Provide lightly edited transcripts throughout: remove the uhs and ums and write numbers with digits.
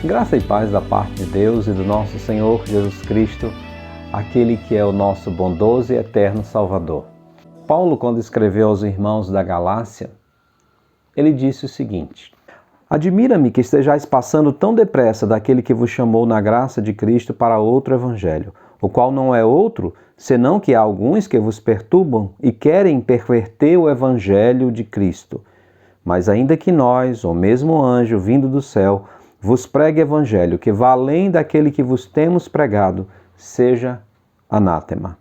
Graça e paz da parte de Deus e do nosso Senhor Jesus Cristo, aquele que é o nosso bondoso e eterno Salvador. Paulo, quando escreveu aos irmãos da Galácia, ele disse o seguinte: Admira-me que estejais passando tão depressa daquele que vos chamou na graça de Cristo para outro evangelho, o qual não é outro, senão que há alguns que vos perturbam e querem perverter o evangelho de Cristo. Mas ainda que nós, ou mesmo anjo vindo do céu, vos pregue evangelho que vá além daquele que vos temos pregado, seja anátema.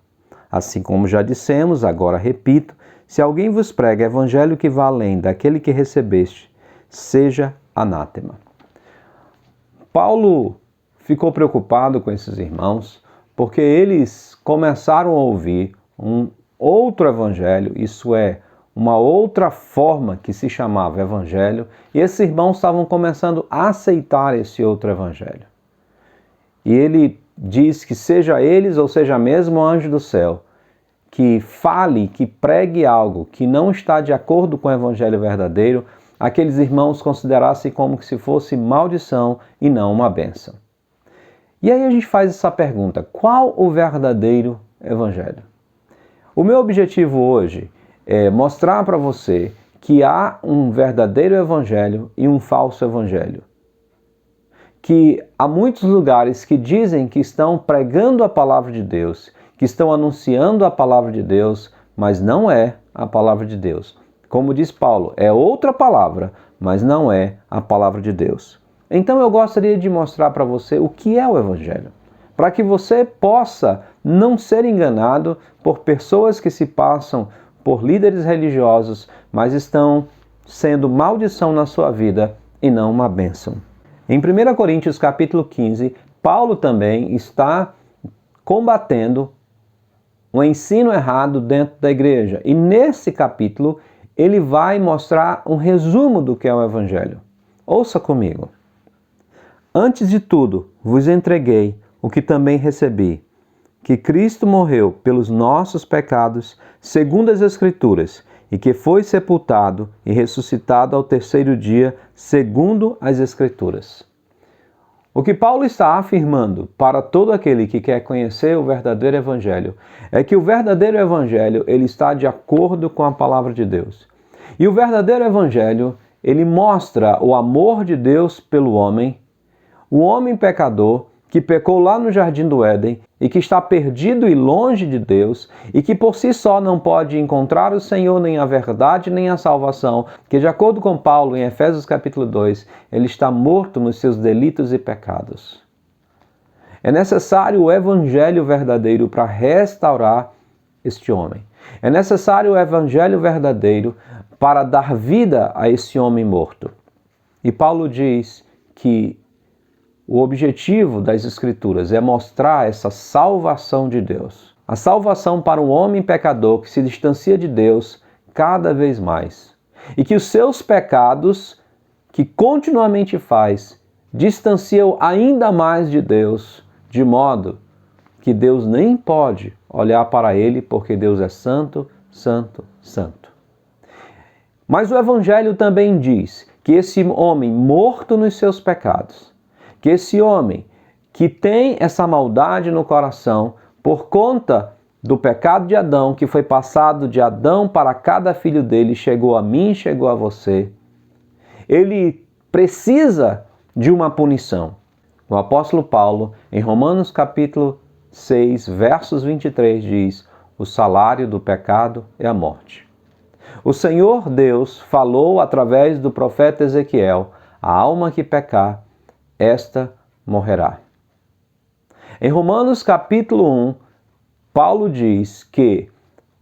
Assim como já dissemos, agora repito, se alguém vos prega evangelho que vá além daquele que recebeste, seja anátema. Paulo ficou preocupado com esses irmãos, porque eles começaram a ouvir um outro evangelho, isso é, uma outra forma que se chamava evangelho, e esses irmãos estavam começando a aceitar esse outro evangelho. E ele diz que seja eles ou seja mesmo o anjo do céu, que fale, que pregue algo que não está de acordo com o evangelho verdadeiro, aqueles irmãos considerassem como se fosse maldição e não uma bênção. E aí a gente faz essa pergunta: qual o verdadeiro evangelho? O meu objetivo hoje é mostrar para você que há um verdadeiro evangelho e um falso evangelho. Que há muitos lugares que dizem que estão pregando a palavra de Deus, que estão anunciando a palavra de Deus, mas não é a palavra de Deus. Como diz Paulo, é outra palavra, mas não é a palavra de Deus. Então eu gostaria de mostrar para você o que é o evangelho, para que você possa não ser enganado por pessoas que se passam por líderes religiosos, mas estão sendo maldição na sua vida e não uma bênção. Em 1 Coríntios capítulo 15, Paulo também está combatendo o ensino errado dentro da igreja. E nesse capítulo, ele vai mostrar um resumo do que é o evangelho. Ouça comigo. Antes de tudo, vos entreguei o que também recebi, que Cristo morreu pelos nossos pecados, segundo as Escrituras, e que foi sepultado e ressuscitado ao terceiro dia, segundo as Escrituras. O que Paulo está afirmando para todo aquele que quer conhecer o verdadeiro Evangelho é que o verdadeiro Evangelho ele está de acordo com a palavra de Deus. E o verdadeiro Evangelho ele mostra o amor de Deus pelo homem, o homem pecador que pecou lá no Jardim do Éden e que está perdido e longe de Deus e que por si só não pode encontrar o Senhor, nem a verdade, nem a salvação, que de acordo com Paulo em Efésios capítulo 2, ele está morto nos seus delitos e pecados. É necessário o evangelho verdadeiro para restaurar este homem. É necessário o evangelho verdadeiro para dar vida a esse homem morto. E Paulo diz que o objetivo das Escrituras é mostrar essa salvação de Deus. A salvação para um homem pecador que se distancia de Deus cada vez mais. E que os seus pecados, que continuamente faz, distanciam ainda mais de Deus, de modo que Deus nem pode olhar para ele, porque Deus é santo, santo, santo. Mas o Evangelho também diz que esse homem morto nos seus pecados, que esse homem que tem essa maldade no coração por conta do pecado de Adão, que foi passado de Adão para cada filho dele, chegou a mim, chegou a você, ele precisa de uma punição. O apóstolo Paulo, em Romanos capítulo 6, versos 23, diz: o salário do pecado é a morte. O Senhor Deus falou através do profeta Ezequiel: a alma que pecar, esta morrerá. Em Romanos capítulo 1, Paulo diz que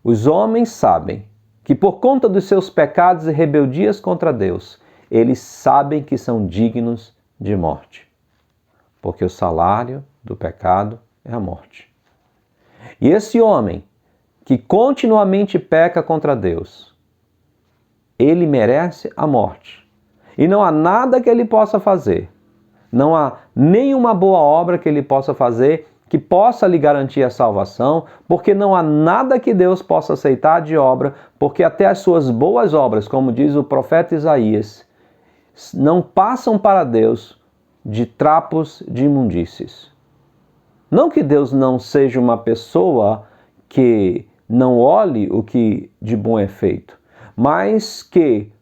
os homens sabem que por conta dos seus pecados e rebeldias contra Deus, eles sabem que são dignos de morte. Porque o salário do pecado é a morte. E esse homem que continuamente peca contra Deus, ele merece a morte. E não há nada que ele possa fazer, não há nenhuma boa obra que ele possa fazer que possa lhe garantir a salvação, porque não há nada que Deus possa aceitar de obra, porque até as suas boas obras, como diz o profeta Isaías, não passam para Deus de trapos de imundícies. Não que Deus não seja uma pessoa que não olhe o que de bom é feito, mas que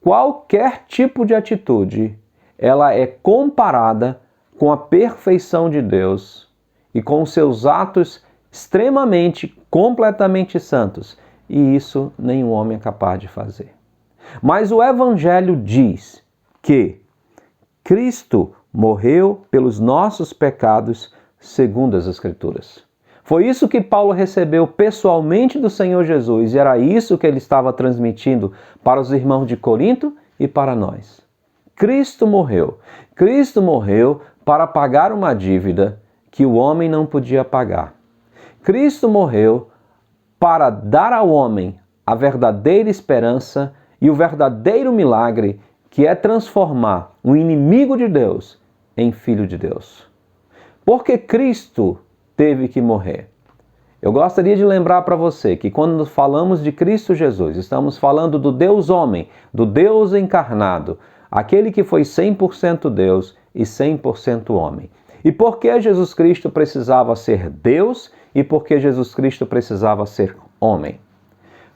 qualquer tipo de atitude, ela é comparada com a perfeição de Deus e com seus atos extremamente, completamente santos. E isso nenhum homem é capaz de fazer. Mas o Evangelho diz que Cristo morreu pelos nossos pecados segundo as Escrituras. Foi isso que Paulo recebeu pessoalmente do Senhor Jesus e era isso que ele estava transmitindo para os irmãos de Corinto e para nós. Cristo morreu. Cristo morreu para pagar uma dívida que o homem não podia pagar. Cristo morreu para dar ao homem a verdadeira esperança e o verdadeiro milagre, que é transformar um inimigo de Deus em filho de Deus. Por que Cristo teve que morrer? Eu gostaria de lembrar para você que quando falamos de Cristo Jesus, estamos falando do Deus homem, do Deus encarnado, aquele que foi 100% Deus e 100% homem. E por que Jesus Cristo precisava ser Deus e por que Jesus Cristo precisava ser homem?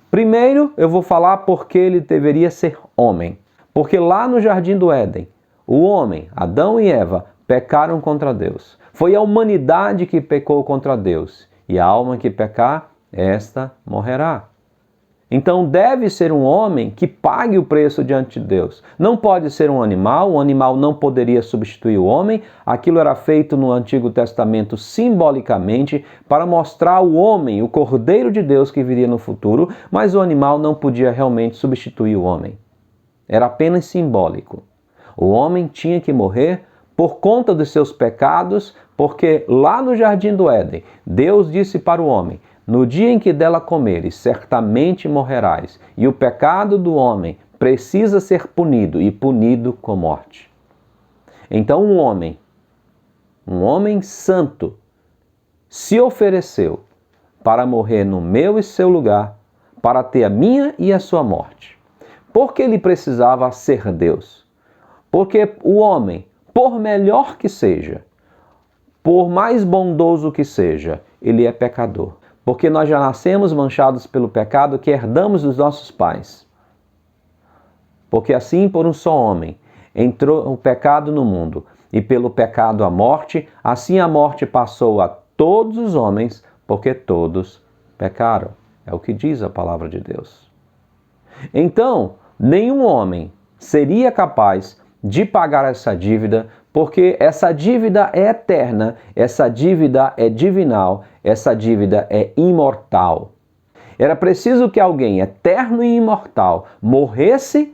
Primeiro, eu vou falar por que ele deveria ser homem. Porque lá no Jardim do Éden, o homem, Adão e Eva, pecaram contra Deus. Foi a humanidade que pecou contra Deus. E a alma que pecar, esta morrerá. Então deve ser um homem que pague o preço diante de Deus. Não pode ser um animal, o animal não poderia substituir o homem. Aquilo era feito no Antigo Testamento simbolicamente para mostrar o homem, o Cordeiro de Deus que viria no futuro, mas o animal não podia realmente substituir o homem. Era apenas simbólico. O homem tinha que morrer por conta dos seus pecados, porque lá no Jardim do Éden, Deus disse para o homem: no dia em que dela comeres, certamente morrerás. E o pecado do homem precisa ser punido, e punido com morte. Então um homem santo, se ofereceu para morrer no meu e seu lugar, para ter a minha e a sua morte. Por que ele precisava ser Deus? Porque o homem, por melhor que seja, por mais bondoso que seja, ele é pecador. Porque nós já nascemos manchados pelo pecado que herdamos dos nossos pais. Porque assim, por um só homem, entrou o pecado no mundo, e pelo pecado a morte, assim a morte passou a todos os homens, porque todos pecaram. É o que diz a palavra de Deus. Então, nenhum homem seria capaz de pagar essa dívida, porque essa dívida é eterna, essa dívida é divinal, essa dívida é imortal. Era preciso que alguém eterno e imortal morresse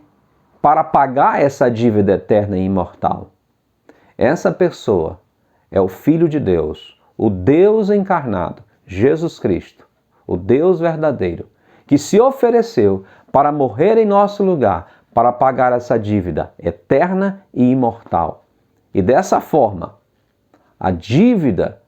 para pagar essa dívida eterna e imortal. Essa pessoa é o Filho de Deus, o Deus encarnado, Jesus Cristo, o Deus verdadeiro, que se ofereceu para morrer em nosso lugar, para pagar essa dívida eterna e imortal. E dessa forma, a dívida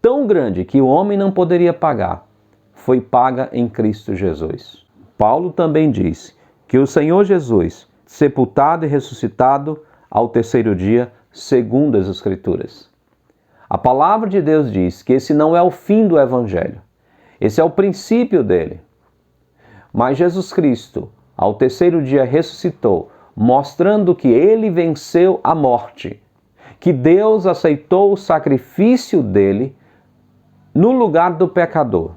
tão grande que o homem não poderia pagar, foi paga em Cristo Jesus. Paulo também diz que o Senhor Jesus, sepultado e ressuscitado ao terceiro dia, segundo as Escrituras. A palavra de Deus diz que esse não é o fim do Evangelho, esse é o princípio dele. Mas Jesus Cristo, ao terceiro dia, ressuscitou, mostrando que ele venceu a morte, que Deus aceitou o sacrifício dele no lugar do pecador.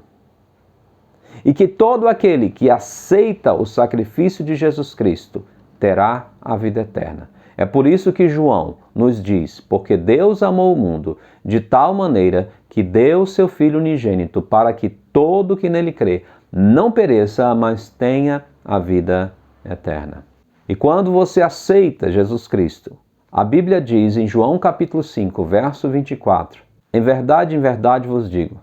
E que todo aquele que aceita o sacrifício de Jesus Cristo terá a vida eterna. É por isso que João nos diz: porque Deus amou o mundo de tal maneira que deu seu Filho unigênito para que todo que nele crê não pereça, mas tenha a vida eterna. E quando você aceita Jesus Cristo, a Bíblia diz em João capítulo 5, verso 24: em verdade vos digo,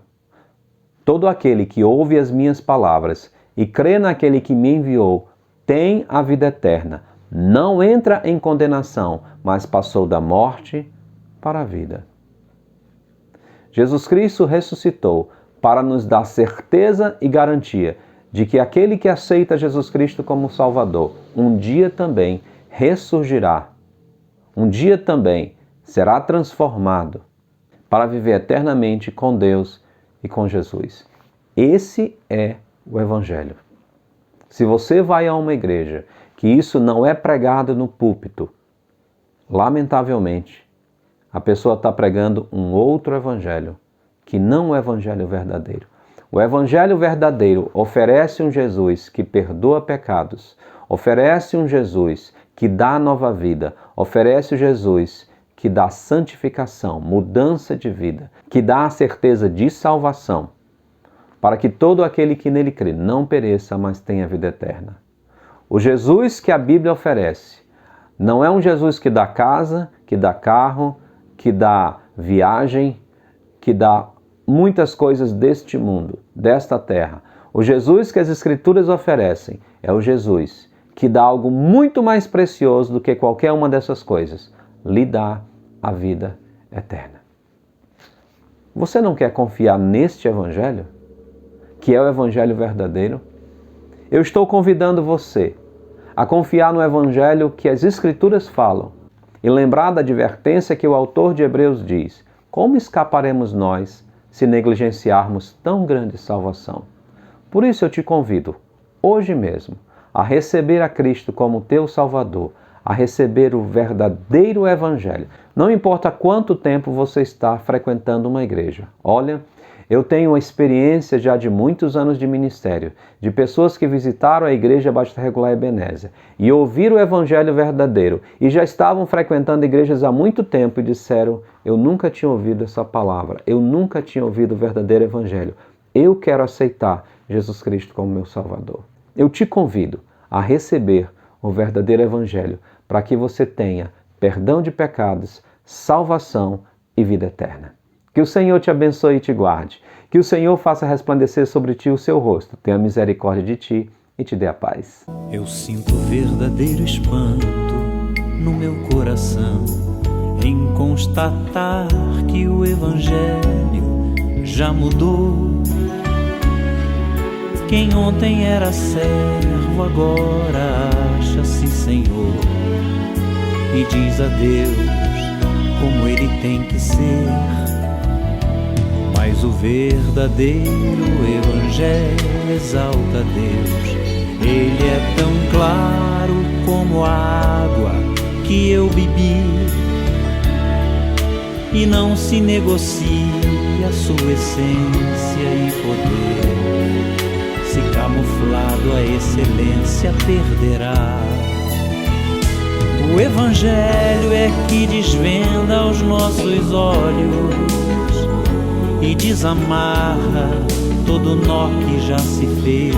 todo aquele que ouve as minhas palavras e crê naquele que me enviou tem a vida eterna. Não entra em condenação, mas passou da morte para a vida. Jesus Cristo ressuscitou para nos dar certeza e garantia de que aquele que aceita Jesus Cristo como Salvador, um dia também ressurgirá. Um dia também será transformado para viver eternamente com Deus e com Jesus. Esse é o Evangelho. Se você vai a uma igreja que isso não é pregado no púlpito, lamentavelmente, a pessoa está pregando um outro evangelho, que não é o evangelho verdadeiro. O evangelho verdadeiro oferece um Jesus que perdoa pecados, oferece um Jesus que dá nova vida, oferece o Jesus que dá santificação, mudança de vida, que dá a certeza de salvação, para que todo aquele que nele crê não pereça, mas tenha vida eterna. O Jesus que a Bíblia oferece não é um Jesus que dá casa, que dá carro, que dá viagem, que dá muitas coisas deste mundo, desta terra. O Jesus que as Escrituras oferecem é o Jesus que dá algo muito mais precioso do que qualquer uma dessas coisas. Lhe dá a vida eterna. Você não quer confiar neste Evangelho, que é o Evangelho verdadeiro? Eu estou convidando você a confiar no Evangelho que as Escrituras falam e lembrar da advertência que o autor de Hebreus diz: como escaparemos nós se negligenciarmos tão grande salvação? Por isso eu te convido, hoje mesmo, a receber a Cristo como teu Salvador, a receber o verdadeiro Evangelho. Não importa quanto tempo você está frequentando uma igreja. Olha, eu tenho uma experiência já de muitos anos de ministério, de pessoas que visitaram a Igreja Batista Regular Ebenezer e ouviram o Evangelho verdadeiro e já estavam frequentando igrejas há muito tempo e disseram: eu nunca tinha ouvido essa palavra, eu nunca tinha ouvido o verdadeiro Evangelho. Eu quero aceitar Jesus Cristo como meu Salvador. Eu te convido a receber o verdadeiro Evangelho para que você tenha perdão de pecados, salvação e vida eterna. Que o Senhor te abençoe e te guarde. Que o Senhor faça resplandecer sobre ti o seu rosto, tenha misericórdia de ti e te dê a paz. Eu sinto verdadeiro espanto no meu coração em constatar que o Evangelho já mudou. Quem ontem era servo agora acha-se Senhor e diz a Deus como ele tem que ser. Mas o verdadeiro Evangelho exalta Deus. Ele é tão claro como a água que eu bebi, e não se negocia a sua essência e poder. Se camuflado a excelência perderá. O Evangelho é que desvenda aos nossos olhos e desamarra todo nó que já se fez.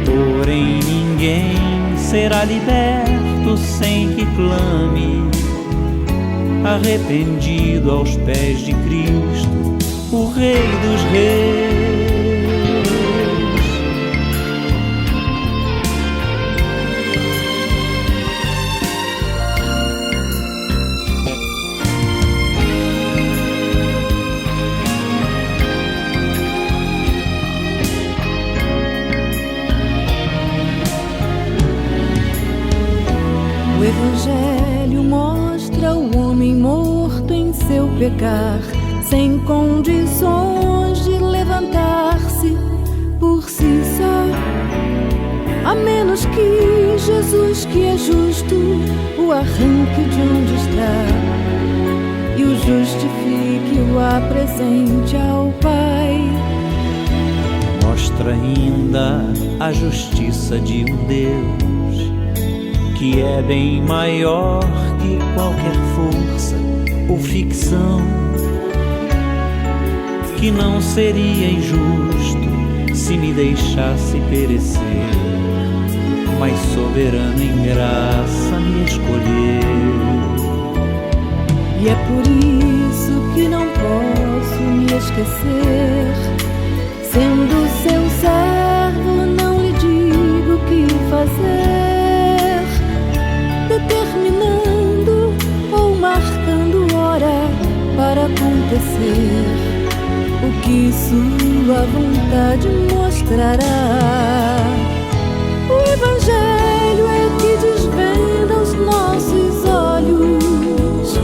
Porém ninguém será liberto sem que clame, arrependido aos pés de Cristo, o Rei dos Reis. O Evangelho mostra o homem morto em seu pecar, sem condições de levantar-se por si só, a menos que Jesus, que é justo, o arranque de onde está e o justifique, o apresente ao Pai. Mostra ainda a justiça de um Deus que é bem maior que qualquer força ou ficção, que não seria injusto se me deixasse perecer, mas soberano em graça me escolheu. E é por isso que não posso me esquecer, sendo seu servo não lhe digo o que fazer, determinando ou marcando hora para acontecer o que sua vontade mostrará. O Evangelho é que desvenda os nossos olhos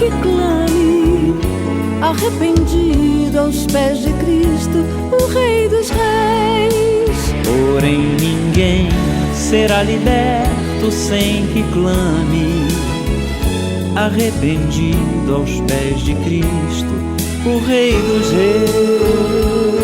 que clame, arrependido aos pés de Cristo, o Rei dos Reis. Porém ninguém será liberto sem que clame, arrependido aos pés de Cristo, o Rei dos Reis.